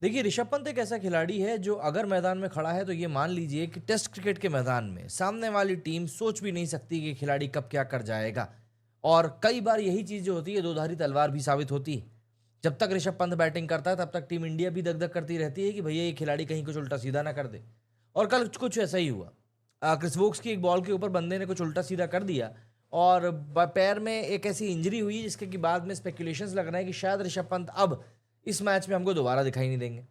देखिए, ऋषभ पंत एक ऐसा खिलाड़ी है जो अगर मैदान में खड़ा है तो ये मान लीजिए कि टेस्ट क्रिकेट के मैदान में सामने वाली टीम सोच भी नहीं सकती कि खिलाड़ी कब क्या कर जाएगा। और कई बार यही चीज़ जो होती है दोधारी तलवार भी साबित होती है। जब तक ऋषभ पंत बैटिंग करता है तब तक टीम इंडिया भी दगदग करती रहती है कि भैया ये खिलाड़ी कहीं कुछ उल्टा सीधा ना कर दे। और कल कुछ ऐसा ही हुआ। क्रिस वोक्स की एक बॉल के ऊपर बंदे ने कुछ उल्टा सीधा कर दिया और पैर में एक ऐसी इंजरी हुई जिसके कि बाद में स्पेकुलेशंस लग रहे हैं कि शायद ऋषभ पंत अब इस मैच में हमको दोबारा दिखाई नहीं देंगे।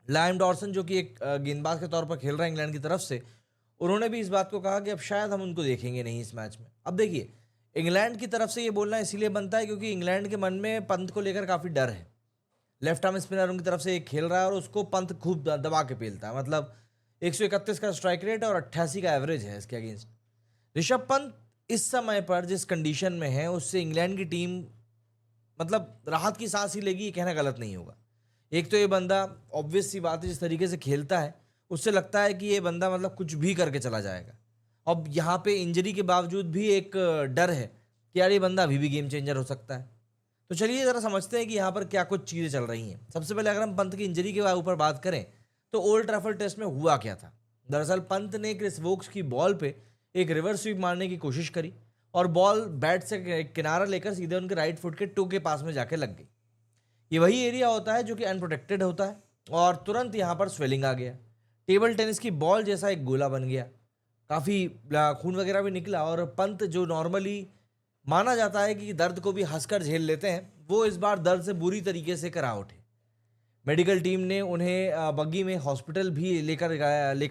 लाइम डॉर्सन जो कि एक गेंदबाज के तौर पर खेल रहा है इंग्लैंड की तरफ से, उन्होंने भी इस बात को कहा कि अब शायद हम उनको देखेंगे नहीं इस मैच में। अब देखिए, इंग्लैंड की तरफ से ये बोलना इसीलिए बनता है क्योंकि इंग्लैंड के मन में पंत को लेकर काफ़ी डर है। लेफ्ट आर्म स्पिनर उनकी तरफ से एक खेल रहा है और उसको पंत खूब दबा के पेलता है। मतलब 131 का स्ट्राइक रेट और 88 का एवरेज है इसके अगेंस्ट। ऋषभ पंत इस समय पर जिस कंडीशन में है उससे इंग्लैंड की टीम मतलब राहत की सांस ही लेगी, ये कहना गलत नहीं होगा। एक तो ये बंदा ऑब्वियस सी बात है जिस तरीके से खेलता है उससे लगता है कि ये बंदा मतलब कुछ भी करके चला जाएगा। अब यहाँ पे इंजरी के बावजूद भी एक डर है कि यार ये बंदा अभी भी गेम चेंजर हो सकता है। तो चलिए ज़रा समझते हैं कि यहाँ पर क्या कुछ चीज़ें चल रही हैं। सबसे पहले अगर हम पंत की इंजरी के ऊपर बात करें तो ओल्ड ट्रैफर्ड टेस्ट में हुआ क्या था। दरअसल पंत ने क्रिस वोक्स की बॉल पे एक रिवर्स स्वीप मारने की कोशिश करी और बॉल बैट से किनारा लेकर सीधे उनके राइट फुट के टो के पास में जाके लग गई। ये वही एरिया होता है जो कि अनप्रोटेक्टेड होता है और तुरंत यहाँ पर स्वेलिंग आ गया। टेबल टेनिस की बॉल जैसा एक गोला बन गया। काफ़ी खून वगैरह भी निकला और पंत जो नॉर्मली माना जाता है कि दर्द को भी हंसकर झेल लेते हैं, वो इस बार दर्द से बुरी तरीके से करा उठे। मेडिकल टीम ने उन्हें बग्गी में हॉस्पिटल भी लेकर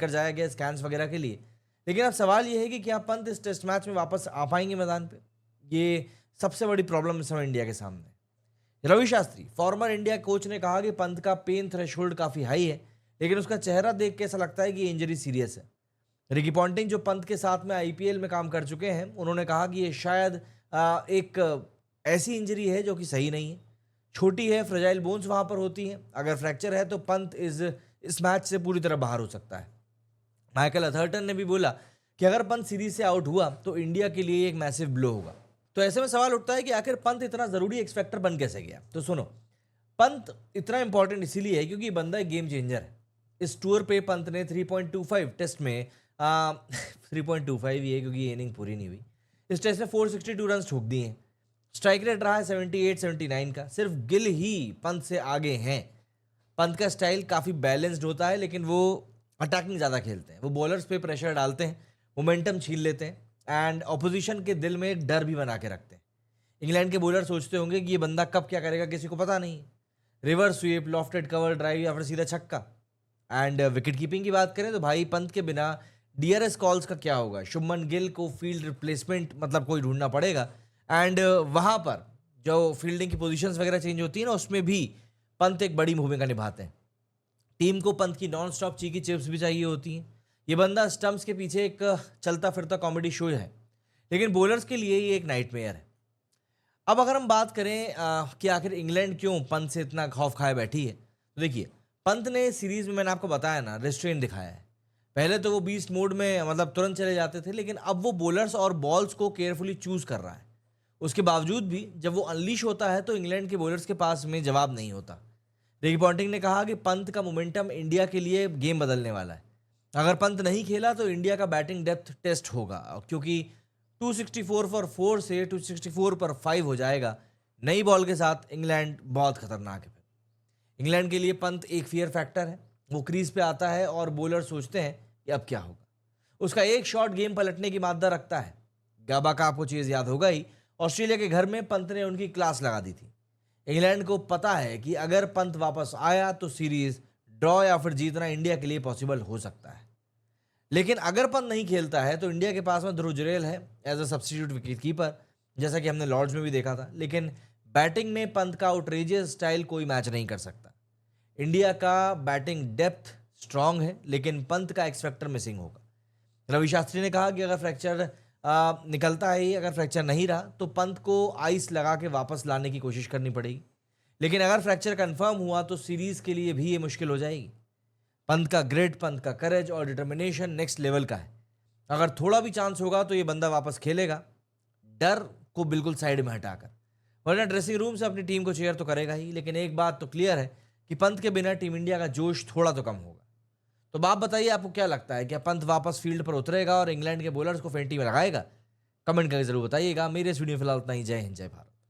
जाया गया स्कैन्स वगैरह के लिए। लेकिन अब सवाल ये है कि क्या पंत इस टेस्ट मैच में वापस आ पाएंगे मैदान पे? ये सबसे बड़ी प्रॉब्लम इस समय इंडिया के सामने है। Ravi Shastri former India coach ने कहा कि पंत का पेन थ्रेशोल्ड काफ़ी हाई है, लेकिन उसका चेहरा देख के ऐसा लगता है कि ये इंजरी सीरियस है। रिकी पॉन्टिंग जो पंत के साथ में आईपीएल में काम कर चुके हैं, उन्होंने कहा कि ये शायद एक ऐसी इंजरी है जो कि सही नहीं है। छोटी है, फ्रेजाइल बोन्स वहां पर होती हैं। अगर फ्रैक्चर है तो पंत इस मैच से पूरी तरह बाहर हो सकता है। माइकल अथर्टन ने भी बोला कि अगर पंत सीरीज से आउट हुआ तो इंडिया के लिए एक मैसिव ब्लो होगा। तो ऐसे में सवाल उठता है कि आखिर पंत इतना जरूरी एक्स फैक्टर बन कैसे गया। तो सुनो, पंत इतना इंपॉर्टेंट इसीलिए है क्योंकि बंदा एक गेम चेंजर है। इस टूर पे पंत ने 3.25 टेस्ट में 3.25 ही है क्योंकि ये इनिंग पूरी नहीं हुई। इस टेस्ट में 462 रन ठोक दिए हैं। स्ट्राइक रेट रहा है 78-79 का। सिर्फ गिल ही पंत से आगे हैं। पंत का स्टाइल काफ़ी बैलेंस्ड होता है लेकिन वो अटैकिंग ज़्यादा खेलते हैं। वो बॉलर्स पे प्रेशर डालते हैं, मोमेंटम छीन लेते हैं एंड ऑपोजिशन के दिल में एक डर भी बना के रखते हैं। इंग्लैंड के बॉलर सोचते होंगे कि ये बंदा कब क्या करेगा किसी को पता नहीं। Reverse sweep, lofted cover drive या फिर सीधा छक्का। एंड विकेट कीपिंग की बात करें तो भाई पंत के बिना डीआरएस कॉल्स का क्या होगा। शुभमन गिल को फील्ड रिप्लेसमेंट मतलब कोई ढूंढना पड़ेगा। एंड वहाँ पर जो फील्डिंग की पोजीशंस वगैरह चेंज होती है ना, उसमें भी पंत एक बड़ी भूमिका निभाते हैं। टीम को पंत की नॉन स्टॉप चीकी चिप्स भी चाहिए होती हैं। ये बंदा स्टंप्स के पीछे एक चलता फिरता कॉमेडी शो है, लेकिन बॉलर्स के लिए ये एक नाइटमेयर है। अब अगर हम बात करें कि आखिर इंग्लैंड क्यों पंत से इतना खौफ खाए बैठी है, तो देखिए, पंत ने सीरीज में मैंने आपको बताया ना रेस्ट्रेन दिखाया है। पहले तो वो बीस्ट मोड में मतलब तुरंत चले जाते थे, लेकिन अब वो बॉलर्स और बॉल्स को केयरफुली चूज कर रहा है। उसके बावजूद भी जब वो अनलीश होता है तो इंग्लैंड के बॉलर्स के पास में जवाब नहीं होता। रिकी पॉन्टिंग ने कहा कि पंत का मोमेंटम इंडिया के लिए गेम बदलने वाला है। अगर पंत नहीं खेला तो इंडिया का बैटिंग डेप्थ टेस्ट होगा क्योंकि 264 पर 4 से 264 पर 5 हो जाएगा। नई बॉल के साथ इंग्लैंड बहुत खतरनाक है। इंग्लैंड के लिए पंत एक फियर फैक्टर है। वो क्रीज पे आता है और बॉलर सोचते हैं कि अब क्या होगा। उसका एक शॉट गेम पलटने की मादा रखता है। गाबा का आपको चीज़ याद होगा ही, ऑस्ट्रेलिया के घर में पंत ने उनकी क्लास लगा दी थी। इंग्लैंड को पता है कि अगर पंत वापस आया तो सीरीज ड्रॉ या फिर जीतना इंडिया के लिए पॉसिबल हो सकता है। लेकिन अगर पंत नहीं खेलता है तो इंडिया के पास में ध्रुव जुरैल है as a substitute wicket keeper, जैसा कि हमने लॉर्ड्स में भी देखा था। लेकिन बैटिंग में पंत का आउटरेजियस स्टाइल कोई मैच नहीं कर सकता। इंडिया का बैटिंग डेप्थ स्ट्रांग है लेकिन पंत का एक्स फैक्टर मिसिंग होगा। रवि शास्त्री ने कहा कि अगर फ्रैक्चर निकलता है ही, अगर फ्रैक्चर नहीं रहा तो पंत को आइस लगा के वापस लाने की कोशिश करनी पड़ेगी। लेकिन अगर फ्रैक्चर कंफर्म हुआ तो सीरीज के लिए भी ये मुश्किल हो जाएगी। पंत का ग्रिड, पंत का करेज और डिटर्मिनेशन नेक्स्ट लेवल का है। अगर थोड़ा भी चांस होगा तो ये बंदा वापस खेलेगा, डर को बिल्कुल साइड में हटाकर। वरना ड्रेसिंग रूम से अपनी टीम को चेयर तो करेगा ही। लेकिन एक बात तो क्लियर है कि पंत के बिना टीम इंडिया का जोश थोड़ा तो कम होगा। तो आप बताइए, आपको क्या लगता है, क्या पंत वापस फील्ड पर उतरेगा और इंग्लैंड के बॉलर्स को फेंटी में लगाएगा? कमेंट करके जरूर बताइएगा। मेरे इस वीडियो में फिलहाल उतना ही। जय हिंद, जय भारत।